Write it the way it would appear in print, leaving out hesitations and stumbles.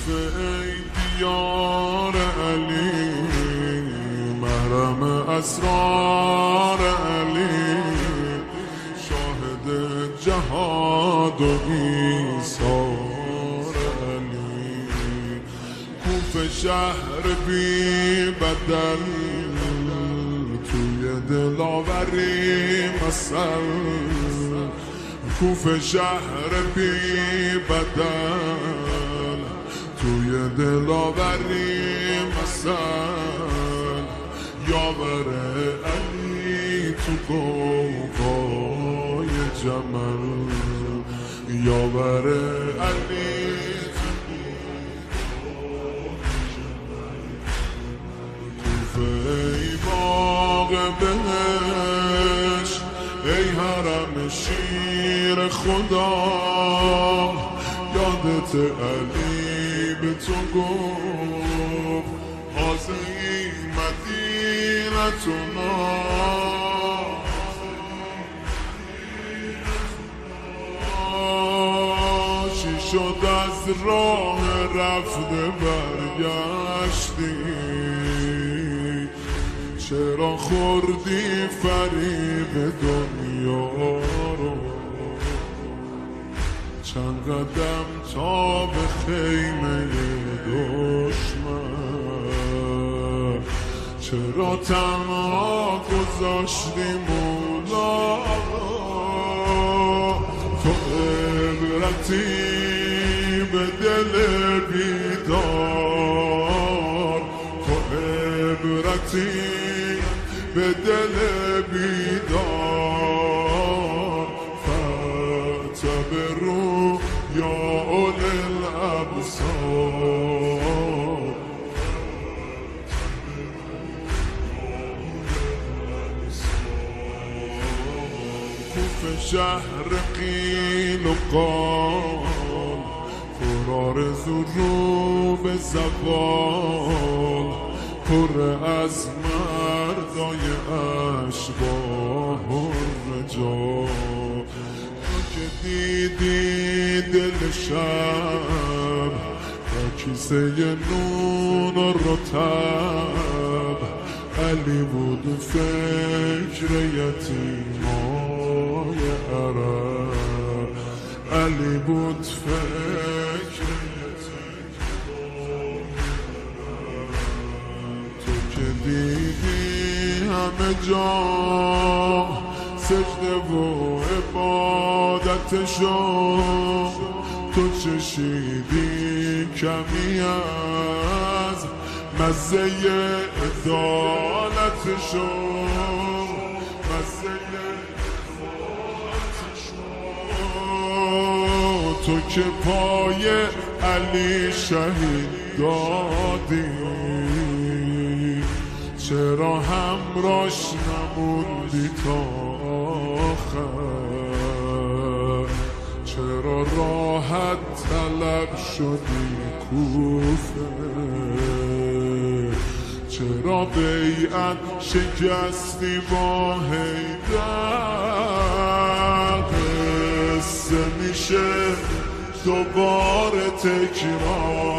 کوفه ای دیار علی، محرم اسرار علی، شاهد جهاد و ایثار علی. کوفه شهر بی بدل، توی دلاوری مثل. کوفه شهر بی بدل، توی دلاوری مثل. یاور علی تو قوقای جمل، یاور علی تو کوفه ای باغ بهشت، ای حرم شیر خدا. یادت علی به تو گفت حاضری مدینتنا. چی شد از راه رفته برگشتی؟ چرا خوردی فریب دنیا رو؟ چند قدم تا به خیمه دشمن، چرا تنها گذاشتی مولا رو؟ تو عبرتی به دل بیدار، تو عبرتی به دل بیدار. فاعتبروا یا اولی الابصار. کوفه شهر قیل و قال، پرآرزو رو به زوال، پر از مردای اشباح الرجال. تو که دیدی دل شب با کیسه نون و رطب، علی بود فکر یتیمای عرب، علی بود فکر یتیمای عرب. تو که دیدی همه جا سجده و عبادتشو، تو چشیدی کمی از مزه عدالتشو، مزه عدالتشو. تو که پای علی شهید دادی، چرا همراش نموندی تا آخر؟ چرا راحت طلب شدی کوفه؟ چرا بیعت شکستی با حیدر؟ قصه میشه دوباره تکرار،